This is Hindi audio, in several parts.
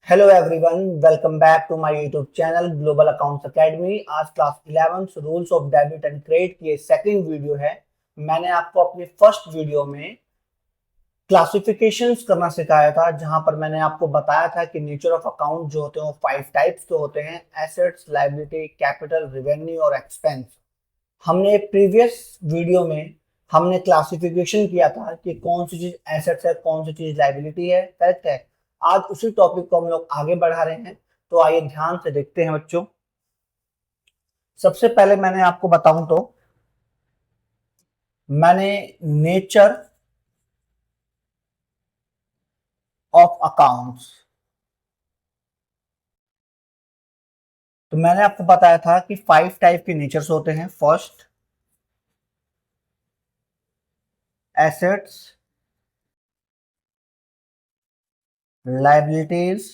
Hello everyone, welcome back to my YouTube channel global accounts academy. आज class 11 rules of debit and credit की सेकंड वीडियो है। मैंने आपको अपनी फर्स्ट वीडियो में क्लासिफिकेशंस करना सिखाया था, जहां पर मैंने आपको बताया था कि नेचर ऑफ अकाउंट जो होते हैं वो 5 टाइप्स के होते हैं: एसेट्स, लायबिलिटी, कैपिटल, रेवेन्यू और एक्सपेंस। हमने प्रीवियस वीडियो में हमने क्लासिफिकेशन किया था कि कौन सी चीज एसेट्स है, कौन सी चीज लायबिलिटी है। करेक्ट है। आज उसी टॉपिक को हम लोग आगे बढ़ा रहे हैं, तो आइए ध्यान से देखते हैं बच्चों। सबसे पहले मैंने आपको बताऊं तो मैंने नेचर ऑफ अकाउंट्स, तो मैंने आपको बताया था कि 5 टाइप के नेचर्स होते हैं। First, assets, liabilities,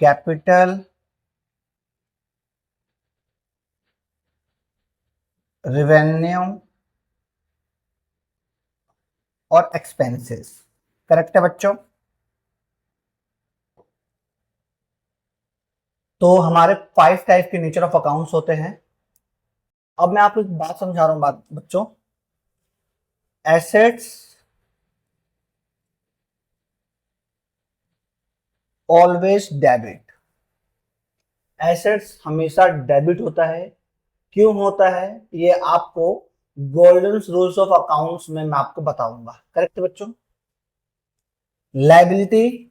capital, revenue और एक्सपेंसेस। करेक्ट है बच्चों। तो हमारे 5 टाइप के नेचर ऑफ अकाउंट्स होते हैं। अब मैं आपको एक बात समझा रहा हूं बात बच्चों। Assets always debit. एसेट्स हमेशा डेबिट होता है। क्यों होता है ये आपको गोल्डन रूल्स ऑफ अकाउंट्स में मैं आपको बताऊंगा। करेक्ट बच्चों। लायबिलिटी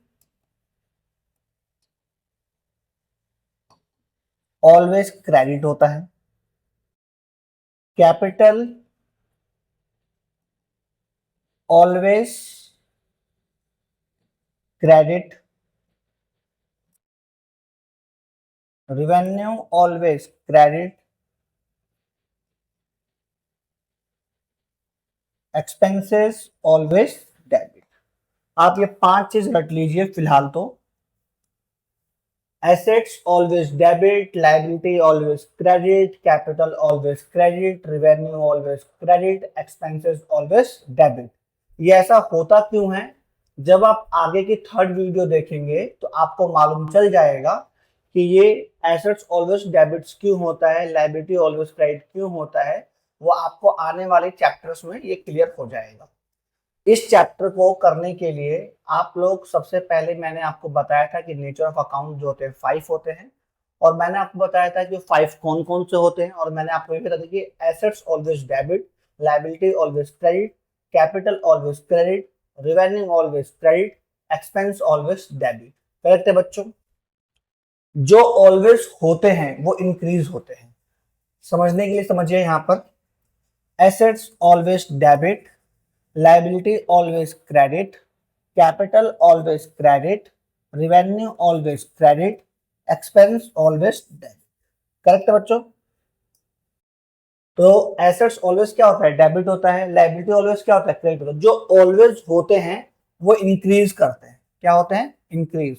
ऑलवेज क्रेडिट होता है। Capital always credit. Revenue always credit. Expenses always debit. आप ये 5 चीज रट लीजिए फिलहाल तो। Assets always debit, liability always credit, capital always credit, revenue always credit, expenses always debit। ये ऐसा होता क्यों है? जब आप आगे की थर्ड वीडियो देखेंगे तो आपको मालूम चल जाएगा कि ये एसेट्स ऑलवेज डेबिट्स क्यों होता है, लायबिलिटी ऑलवेज क्रेडिट क्यों होता है। वो आपको आने वाले चैप्टर्स में ये क्लियर हो जाएगा। इस चैप्टर को करने के लिए आप लोग सबसे पहले मैंने आपको बताया था कि नेचर ऑफ अकाउंट जो होते हैं 5 होते हैं, और मैंने आपको बताया था कि 5 कौन कौन से होते हैं। और मैंने आपको ये बताया था कि assets always debit, liability always credit, capital always credit, revenue always credit, expense always debit. Correct है बच्चों। जो ऑलवेज होते हैं वो इंक्रीज होते हैं। समझने के लिए समझिए यहाँ पर। Assets always debit, liability always credit, capital always credit, revenue always credit, expense always debit। Correct है बच्चों। तो एसेट्स ऑलवेज क्या होता है? डेबिट होता है। लायबिलिटी ऑलवेज क्या होता है? क्रेडिट होता है। जो ऑलवेज होते हैं वो इंक्रीज करते हैं। क्या होते हैं? इंक्रीज।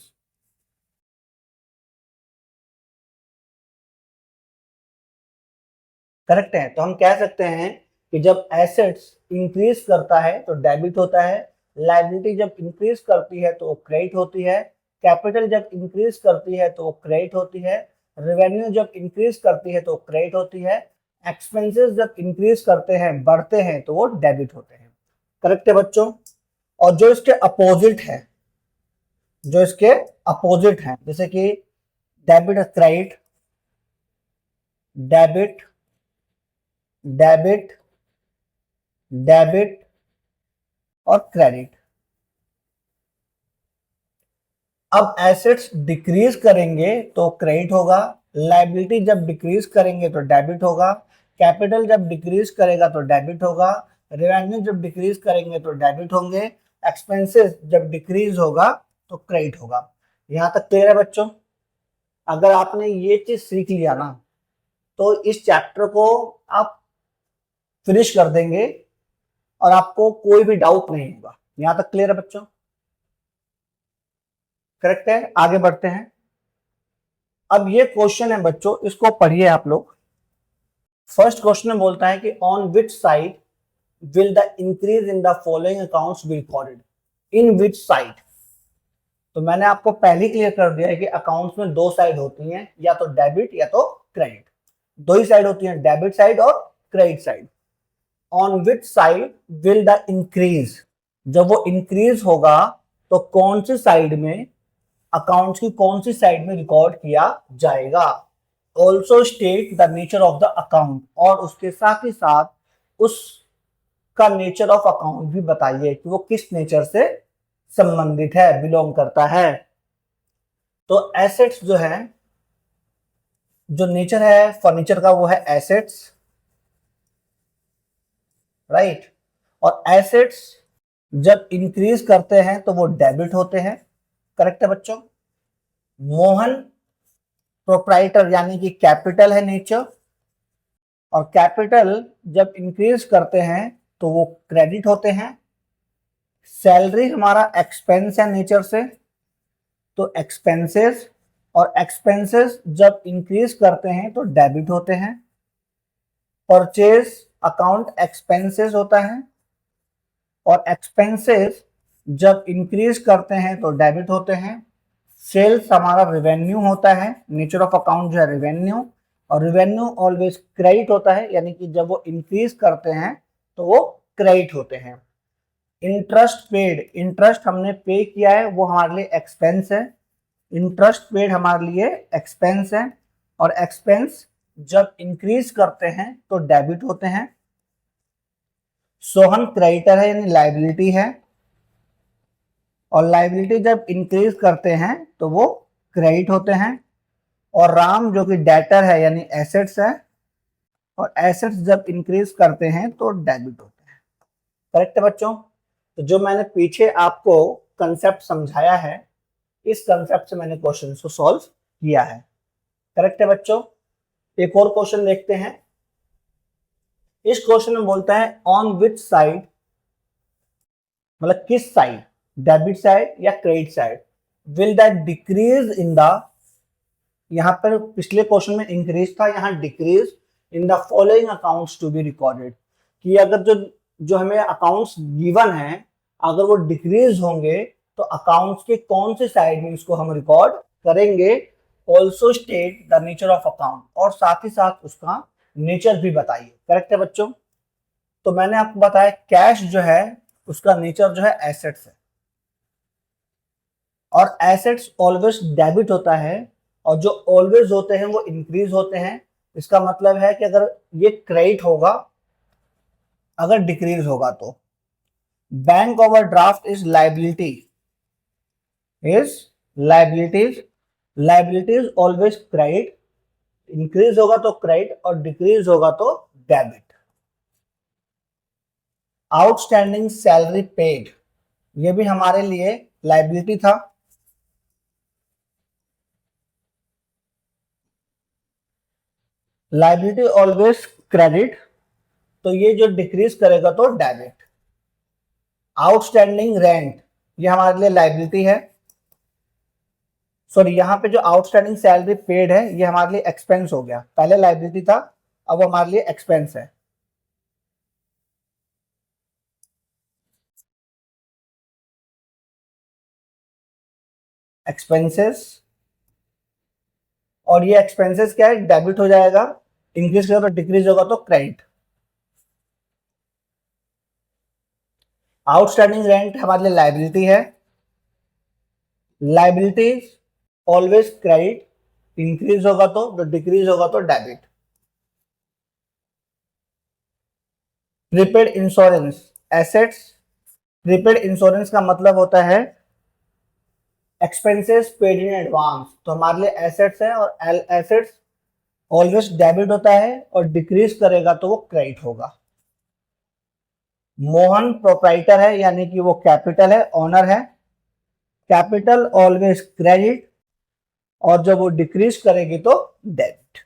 करेक्ट है। तो हम कह सकते हैं कि जब एसेट्स इंक्रीज करता है तो डेबिट होता है, लायबिलिटी जब इंक्रीज करती है तो वो क्रेडिट होती है, कैपिटल जब इंक्रीज करती है तो वो क्रेडिट होती है, रेवेन्यू जब इंक्रीज करती है तो क्रेडिट होती है, एक्सपेंसेस जब इंक्रीज करते हैं, बढ़ते हैं, तो वो डेबिट होते हैं। करेक्ट है बच्चों। और जो इसके अपोजिट है, जो इसके अपोजिट है, जैसे कि debit credit, debit, debit, debit और क्रेडिट। अब एसेट्स डिक्रीज करेंगे तो क्रेडिट होगा, लायबिलिटी जब डिक्रीज करेंगे तो डेबिट होगा, कैपिटल जब डिक्रीज करेगा तो डेबिट होगा, रेवेन्यू जब डिक्रीज करेंगे तो डेबिट होंगे, एक्सपेंसेस जब डिक्रीज होगा तो क्रेडिट होगा। यहां तक क्लियर है बच्चों। अगर आपने ये चीज सीख लिया ना तो इस चैप्टर को आप फिनिश कर देंगे और आपको कोई भी डाउट नहीं होगा। यहां तक क्लियर है बच्चों। करेक्ट है। आगे बढ़ते हैं। अब ये क्वेश्चन है बच्चों, इसको पढ़िए आप लोग। फर्स्ट क्वेश्चन में बोलता है कि on which side will the increase in the following accounts be recorded? In which side? तो मैंने आपको पहले ही क्लियर कर दिया है कि अकाउंट्स में दो साइड होती हैं, या तो डेबिट या तो क्रेडिट। दो ही साइड होती हैं, डेबिट साइड और credit side. On which side will the increase, जब वो इंक्रीज होगा तो कौन सी साइड में, अकाउंट्स की कौन सी साइड में रिकॉर्ड किया जाएगा। Also state the nature of the account, और उसके साथ ही साथ उसका नेचर ऑफ अकाउंट भी बताइए कि वो किस नेचर से संबंधित है, बिलोंग करता है। तो एसेट्स जो है, जो नेचर है फर्नीचर का वो है एसेट्स, राइट। और एसेट्स जब इंक्रीज करते हैं तो वो डेबिट होते हैं, करेक्ट है बच्चों। मोहन प्रोप्राइटर यानी कि कैपिटल है नेचर, और कैपिटल जब इंक्रीज करते हैं तो वो क्रेडिट होते हैं। सैलरी हमारा एक्सपेंस है नेचर से, तो एक्सपेंसेस, और एक्सपेंसेस जब इंक्रीज करते हैं तो डेबिट होते हैं। परचेज अकाउंट एक्सपेंसेस होता है, और एक्सपेंसेस जब इंक्रीज करते हैं तो डेबिट होते हैं। सेल्स हमारा रेवेन्यू होता है, नेचर ऑफ अकाउंट जो है रेवेन्यू, और रेवेन्यू ऑलवेज क्रेडिट होता है, यानी कि जब वो इंक्रीज करते हैं तो वो क्रेडिट होते हैं। इंटरेस्ट पेड, इंटरेस्ट हमने पे किया है वो हमारे लिए एक्सपेंस है, इंटरेस्ट पेड हमारे लिए एक्सपेंस है, और एक्सपेंस जब इंक्रीज करते हैं तो डेबिट होते हैं। सोहन क्रेडिटर है यानी लाइबिलिटी है, और लाइबिलिटी जब इंक्रीज करते हैं तो वो क्रेडिट होते हैं। और राम जो कि डेटर है यानी एसेट्स है, और एसेट्स जब इंक्रीज करते हैं तो डेबिट होते हैं, करेक्ट है बच्चों। तो जो मैंने पीछे आपको कंसेप्ट समझाया है, इस कंसेप्ट से मैंने क्वेश्चन को सॉल्व किया है, करेक्ट है बच्चों। एक और क्वेश्चन देखते हैं। इस क्वेश्चन में बोलता है ऑन विच साइड, मतलब किस साइड, डेबिट साइड या credit side, will that decrease in the, यहां पर पिछले क्वेश्चन में इंक्रीज था, यहां decrease in the following accounts to be recorded, कि अगर जो हमें अकाउंट्स गिवन है अगर वो डिक्रीज होंगे तो अकाउंट्स के कौन से साइड में इसको हम रिकॉर्ड करेंगे। Also state the nature of account, और साथ ही साथ उसका नेचर भी बताइए, करेक्ट है बच्चों। तो मैंने आपको बताया कैश जो है उसका नेचर जो है एसेट्स है, और एसेट्स ऑलवेज डेबिट होता है, और जो ऑलवेज होते हैं वो इंक्रीज होते हैं। इसका मतलब है कि अगर ये क्रेडिट होगा, अगर डिक्रीज होगा तो। Bank overdraft is liability, liabilities always credit, increase होगा तो क्रेडिट और डिक्रीज होगा तो डेबिट। आउटस्टैंडिंग सैलरी पेड, ये भी हमारे लिए लाइबिलिटी था, लाइबिलिटी ऑलवेज क्रेडिट, तो ये जो डिक्रीज करेगा तो डेबिट। आउटस्टैंडिंग रेंट, ये हमारे लिए लाइबिलिटी है, सॉरी यहाँ पे जो आउटस्टैंडिंग सैलरी पेड है ये हमारे लिए एक्सपेंस हो गया, पहले लाइबिलिटी था अब वो हमारे लिए एक्सपेंस है। एक्सपेंसेस, और ये एक्सपेंसेस क्या है, डेबिट हो जाएगा, इंक्रीज करेगा तो डिक्रीज होगा तो क्रेडिट। आउटस्टैंडिंग रेंट हमारे लिए लाइबिलिटी है, लाइबिलिटीज ऑलवेज क्रेडिट, इंक्रीज होगा तो डिक्रीज होगा तो debit. Prepaid insurance assets, prepaid insurance का मतलब होता है एक्सपेंसेस पेड इन एडवांस, तो हमारे लिए एसेट्स है, और एसेट्स ऑलवेज डेबिट होता है, और डिक्रीज करेगा तो वो क्रेडिट होगा। मोहन प्रोप्राइटर है यानी कि वो कैपिटल है, ओनर है, कैपिटल ऑलवेज क्रेडिट, और जब वो डिक्रीज करेगी तो डेबिट।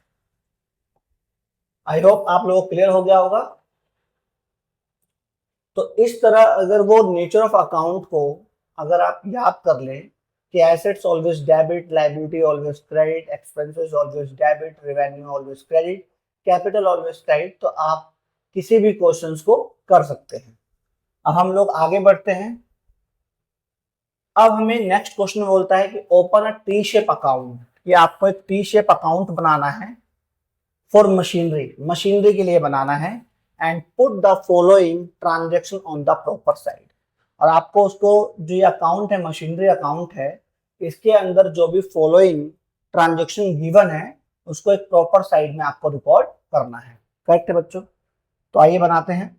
आई होप आप लोगों को क्लियर हो गया होगा। तो इस तरह अगर वो नेचर ऑफ अकाउंट को अगर आप याद कर लें कि assets always debit, liability always credit, expenses always debit, revenue always credit, capital always credit, तो आप किसी भी क्वेश्चंस को कर सकते हैं। अब हम लोग आगे बढ़ते हैं। अब हमें नेक्स्ट क्वेश्चन बोलता है कि open a T shape account, कि आपको एक टी शेप अकाउंट बनाना है फॉर मशीनरी, मशीनरी के लिए बनाना है, and put the following transaction on the proper side. और आपको उसको, जो ये अकाउंट है मशीनरी अकाउंट है, इसके अंदर जो भी फॉलोइंग ट्रांजेक्शन गिवन है उसको एक प्रॉपर साइड में आपको रिकॉर्ड करना है। करेक्ट है बच्चों? तो आइए बनाते हैं।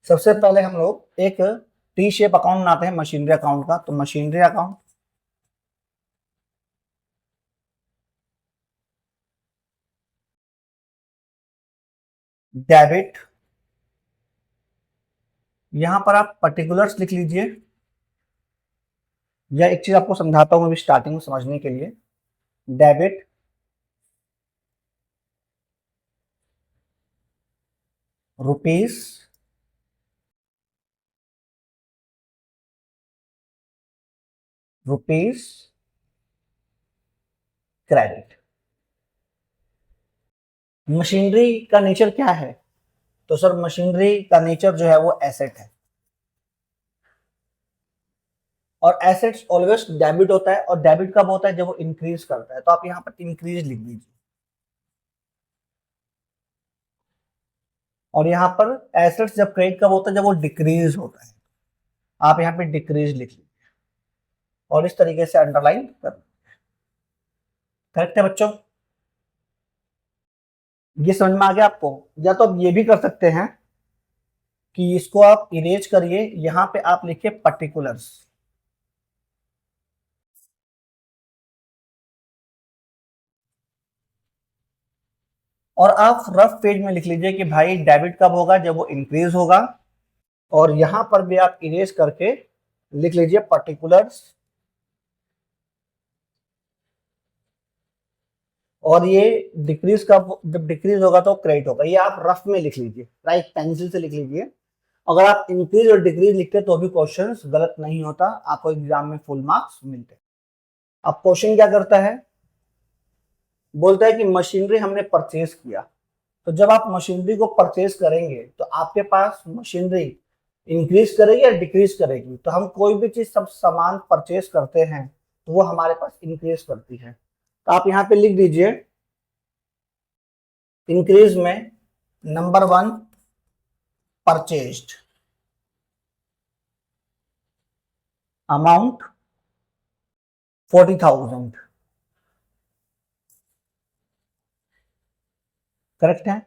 सबसे पहले हम लोग एक टी शेप अकाउंट बनाते हैं मशीनरी अकाउंट का। तो मशीनरी अकाउंट, डेबिट, यहां पर आप पर्टिकुलर्स लिख लीजिए, या एक चीज आपको समझाता हूं अभी स्टार्टिंग में समझने के लिए। Debit, rupees, rupees, credit. Machinery का नेचर क्या है? तो सर मशीनरी का नेचर जो है वो एसेट है, और एसेट्स ऑलवेज डेबिट होता है। और डेबिट कब होता है? जब वो इंक्रीज करता है। तो आप यहाँ पर इंक्रीज लिख दीजिए, और यहाँ पर एसेट्स जब क्रेडिट कब होता है? जब वो डिक्रीज होता है। आप यहाँ पे डिक्रीज लिख लीजिए और इस तरीके से अंडरलाइन कर। करेक्ट है बच्चों? ये समझ में आ गया आपको? या तो आप ये भी कर सकते हैं कि इसको आप इरेज करिए, यहाँ पे आप लिखिए पर्टिकुलर्स, और आप रफ पेज में लिख लीजिए कि भाई डेबिट कब होगा? जब वो इंक्रीज होगा। और यहां पर भी आप इरेज करके लिख लीजिए पर्टिकुलर्स, और ये डिक्रीज कब, जब डिक्रीज होगा तो क्रेडिट होगा। ये आप रफ में लिख लीजिए, राइट, पेंसिल से लिख लीजिए। अगर आप इंक्रीज और डिक्रीज लिखते तो भी क्वेश्चन गलत नहीं होता, आपको एग्जाम में फुल मार्क्स मिलते। अब क्वेश्चन क्या करता है? बोलता है कि मशीनरी हमने परचेज किया। तो जब आप मशीनरी को परचेज करेंगे तो आपके पास मशीनरी इंक्रीज करेगी या डिक्रीज करेगी? तो हम कोई भी चीज, सब सामान परचेज करते हैं तो वो हमारे पास इंक्रीज करती है। तो आप यहाँ पे लिख दीजिए इंक्रीज में नंबर 1 परचेज्ड, अमाउंट 40,000। करेक्ट है?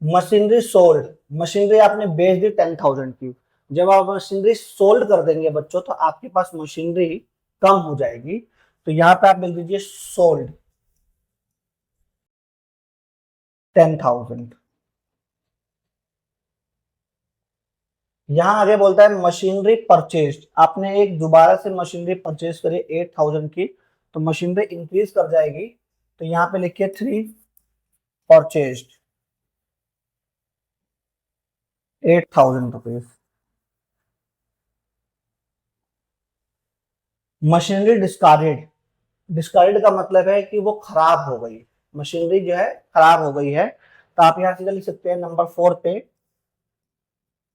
मशीनरी सोल्ड, मशीनरी आपने बेच दी 10,000 की। जब आप मशीनरी सोल्ड कर देंगे बच्चों तो आपके पास मशीनरी कम हो जाएगी। तो यहाँ पे आप लिख दीजिए सोल्ड 10,000। यहाँ आगे बोलता है मशीनरी परचेज, आपने एक दोबारा से मशीनरी परचेज करी 8,000 की, तो मशीनरी इंक्रीज कर जाएगी। तो यहाँ पे लिखिए 3 purchased 8,000 rupees. Machinery discarded, discarded का मतलब है कि वो खराब हो गई, मशीनरी जो है खराब हो गई है। तो आप यहां सीधा लिख सकते हैं नंबर 4 पे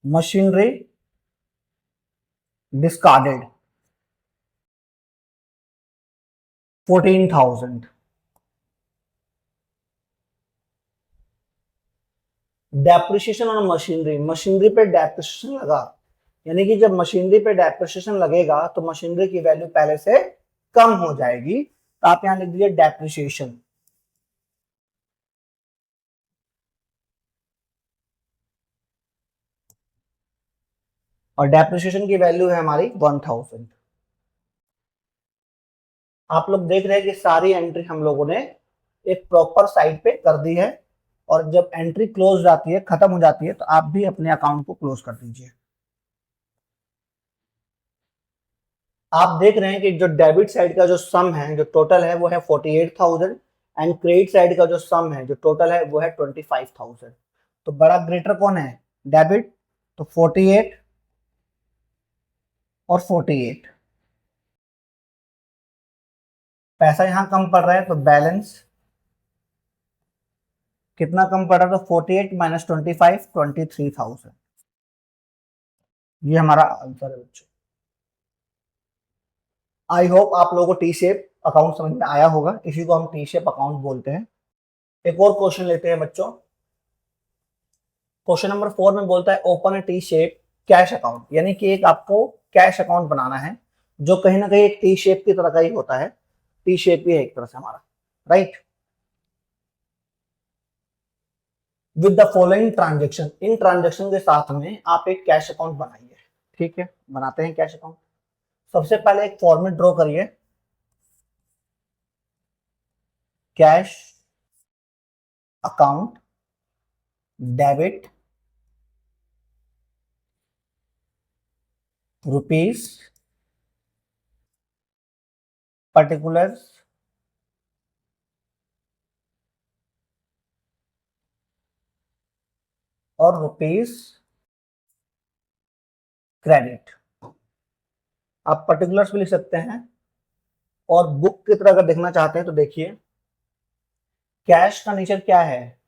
मशीनरी डिस्कार्डेड 14,000। डेप्रिसिएशन और मशीनरी, मशीनरी पे डेप्रिसिएशन लगा, यानी कि जब मशीनरी पे डेप्रिसिएशन लगेगा तो मशीनरी की वैल्यू पहले से कम हो जाएगी। तो आप यहां लिख दीजिए डेप्रिसिएशन, और डेप्रिसिएशन की वैल्यू है हमारी 1,000। आप लोग देख रहे हैं कि सारी एंट्री हम लोगों ने एक प्रॉपर साइड पे कर दी है, और जब एंट्री क्लोज जाती है, खत्म हो जाती है, तो आप भी अपने अकाउंट को क्लोज कर दीजिए। आप देख रहे हैं कि जो डेबिट साइड का जो सम है, जो टोटल है वो है 48,000, एंड क्रेडिट साइड का जो सम है, जो टोटल है वो है 25,000। तो बड़ा ग्रेटर कौन है? डेबिट। तो 48 और 48, पैसा यहाँ कम पड़ रहा है तो बैलेंस कितना कम पड़ रहा है, तो 48 माइनस 25 23,000। ये हमारा आंसर है बच्चों। आई होप आप लोगों को टी शेप अकाउंट समझ में आया होगा, इसी को हम टी शेप अकाउंट बोलते हैं। एक और क्वेश्चन लेते हैं बच्चों। क्वेश्चन नंबर 4 में बोलता है open A T shape cash account, यानी कि एक आपको कैश अकाउंट बनाना है जो कहीं ना कहीं एक टी शेप की तरह का ही होता है। टी शेप ही है एक तरह से हमारा, right. With the following transaction, in transaction के साथ में आप एक कैश अकाउंट बनाइए। ठीक है, बनाते हैं कैश अकाउंट। सबसे पहले एक फॉर्मेट ड्रॉ करिए, cash account debit rupees particulars और रुपीस क्रेडिट। आप पर्टिकुलर्स भी लिख सकते हैं, और बुक की तरह अगर देखना चाहते हैं तो देखिए कैश का नेचर क्या है,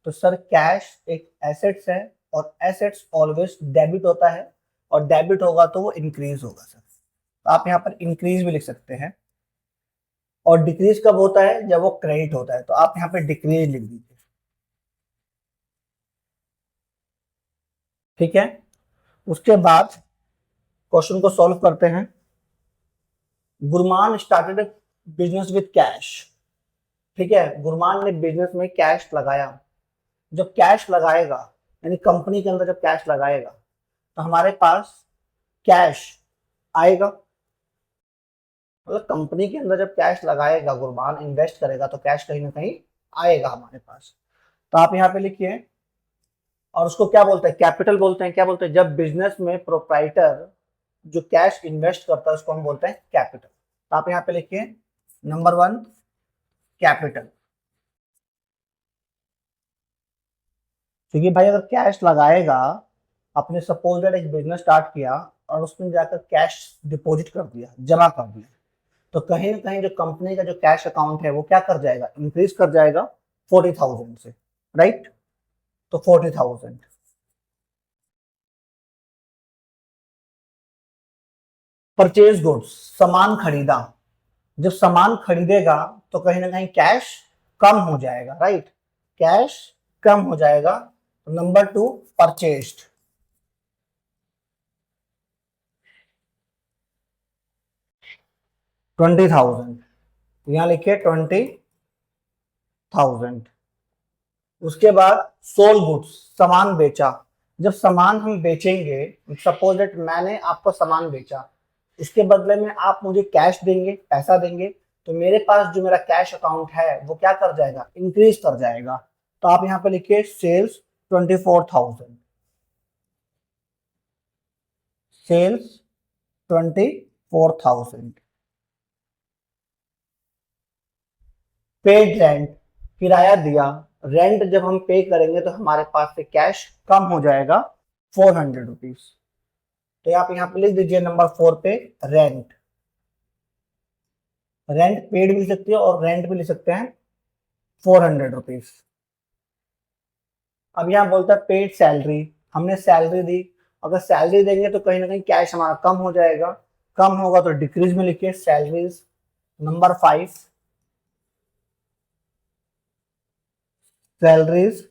तो सर कैश एक एसेट्स है और एसेट्स ऑलवेज डेबिट होता है, और डेबिट होगा तो वो इंक्रीज होगा सर। तो आप यहाँ पर इंक्रीज भी लिख सकते हैं, और डिक्रीज कब होता है, जब वो क्रेडिट होता है, तो आप यहाँ पे डिक्रीज लिख दीजिए। ठीक है, उसके बाद क्वेश्चन को सॉल्व करते हैं। Gurman started business with cash. ठीक है, गुरमान ने बिजनेस में कैश लगाया। जब कैश लगाएगा, यानी कंपनी के अंदर जब कैश लगाएगा, तो हमारे पास कैश आएगा। मतलब कंपनी के अंदर जब कैश लगाएगा, गुरमान इन्वेस्ट करेगा, तो कैश कहीं ना कहीं आएगा हमारे पास। तो आप यहाँ पे लिखिए, और उसको क्या बोलते हैं, कैपिटल बोलते हैं। क्या बोलते हैं, जब बिजनेस में प्रोप्राइटर जो कैश इन्वेस्ट करता है उसको हम बोलते हैं कैपिटल। तो आप यहाँ पे लिखिए नंबर 1 कैपिटल। क्योंकि भाई अगर कैश लगाएगा, आपने सपोज दैट एक बिजनेस स्टार्ट किया और उसमें जाकर कैश डिपॉजिट कर दिया, जमा कर दिया, तो कहीं ना कहीं जो कंपनी का जो कैश अकाउंट है वो क्या कर जाएगा, इंक्रीज कर जाएगा 40,000 से, राइट। तो 40,000। परचेज गुड्स, सामान खरीदा। जब सामान खरीदेगा तो कहीं ना कहीं कैश कम हो जाएगा, राइट। कैश कम हो जाएगा। Number 2 purchased, 20,000। यहां लिखिए 20,000। उसके बाद सोल गुड्स, सामान बेचा। जब सामान हम बेचेंगे, सपोज दैट मैंने आपको सामान बेचा, इसके बदले में आप मुझे कैश देंगे, पैसा देंगे, तो मेरे पास जो मेरा कैश अकाउंट है वो क्या कर जाएगा, इंक्रीज कर जाएगा। तो आप यहाँ पे लिखिए सेल्स 24,000, सेल्स 24,000। पेड रेंट, किराया दिया। रेंट जब हम पे करेंगे तो हमारे पास से कैश कम हो जाएगा 400 रुपीज। तो आप यहाँ पे लिख दीजिए नंबर 4 पे रेंट। रेंट पेड भी लिख सकते हो और रेंट भी लिख सकते हैं 400 रुपीज। अब यहाँ बोलता है पेड सैलरी, हमने सैलरी दी। अगर सैलरी देंगे तो कहीं ना कहीं कैश हमारा कम हो जाएगा, कम होगा तो डिक्रीज में लिखिए salaries. Number 5 salaries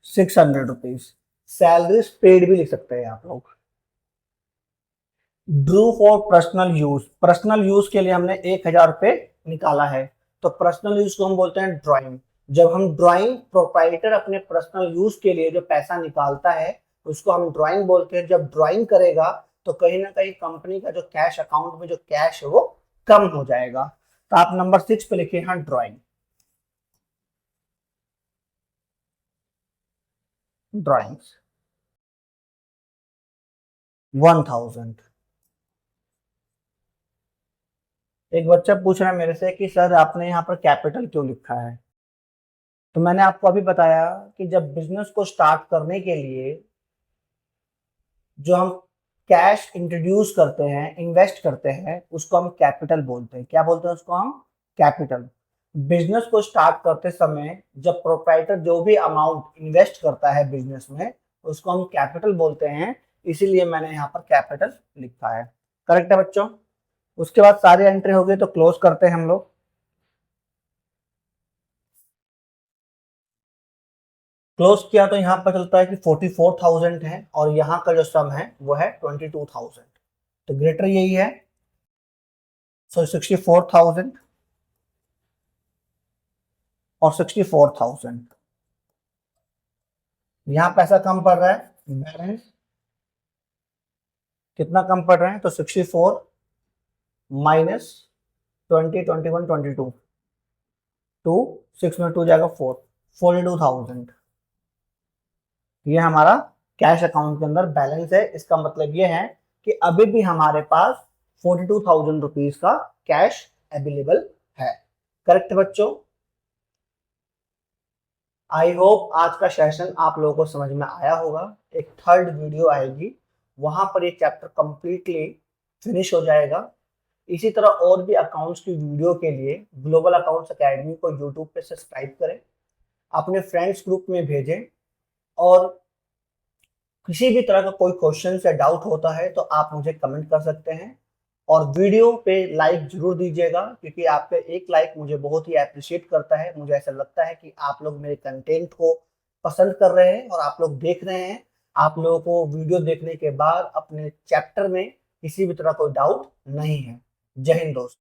600 rupees. Salaries paid भी लिख सकते हैं आप लोग। Drew for personal use, personal use के लिए हमने 1,000 रुपये निकाला है, तो पर्सनल यूज को हम बोलते हैं ड्राइंग। जब हम ड्राइंग, प्रोप्राइटर अपने पर्सनल यूज के लिए जो पैसा निकालता है उसको हम ड्राइंग बोलते हैं। जब ड्राइंग करेगा तो कहीं ना कहीं कंपनी का जो कैश अकाउंट में जो कैश है वो कम हो जाएगा। तो आप नंबर 6 पे लिखिए हाँ ड्राइंग। ड्राइंग्स 1,000। एक बच्चा पूछ रहा है मेरे से कि सर आपने यहाँ पर कैपिटल क्यों लिखा है। तो मैंने आपको अभी बताया कि जब बिजनेस को स्टार्ट करने के लिए जो हम कैश इंट्रोड्यूस करते हैं, इन्वेस्ट करते हैं, उसको हम कैपिटल बोलते हैं। क्या बोलते हैं उसको हम, कैपिटल। बिजनेस को स्टार्ट करते समय जब प्रोप्राइटर जो भी अमाउंट इन्वेस्ट करता है बिजनेस में, उसको हम कैपिटल बोलते हैं, इसीलिए मैंने यहाँ पर कैपिटल लिखा है। करेक्ट है बच्चों। उसके बाद सारी एंट्री हो गई तो क्लोज करते हैं हम लोग। क्लोज किया तो यहाँ पर चलता है कि 44,000 है और यहाँ का जो सम है वो है 22,000, तो ग्रेटर यही है। सो 64,000 और 64,000, यहाँ पैसा कम पड़ रहा है, बैलेंस कितना कम पड़ रहा है, तो 64 माइनस 20, 21, 22, 2 6 में 2 जाएगा 4, 42,000। ये हमारा कैश अकाउंट के अंदर बैलेंस है। इसका मतलब ये है कि अभी भी हमारे पास 42,000 रुपीज का कैश अवेलेबल है। करेक्ट बच्चों। आई होप आज का सेशन आप लोगों को समझ में आया होगा। एक थर्ड वीडियो आएगी, वहां पर ये चैप्टर कंप्लीटली फिनिश हो जाएगा। इसी तरह और भी अकाउंट्स की वीडियो के लिए ग्लोबल अकाउंट्स एकेडमी को यूट्यूब पे सब्सक्राइब करें, अपने फ्रेंड्स ग्रुप में भेजें, और किसी भी तरह का कोई क्वेश्चन या डाउट होता है तो आप मुझे कमेंट कर सकते हैं। और वीडियो पे लाइक जरूर दीजिएगा, क्योंकि आपका एक लाइक मुझे बहुत ही अप्रिशिएट करता है। मुझे ऐसा लगता है कि आप लोग मेरे कंटेंट को पसंद कर रहे हैं और आप लोग देख रहे हैं। आप लोगों को वीडियो देखने के बाद अपने चैप्टर में किसी भी तरह कोई डाउट नहीं है। जय हिंद दोस्त।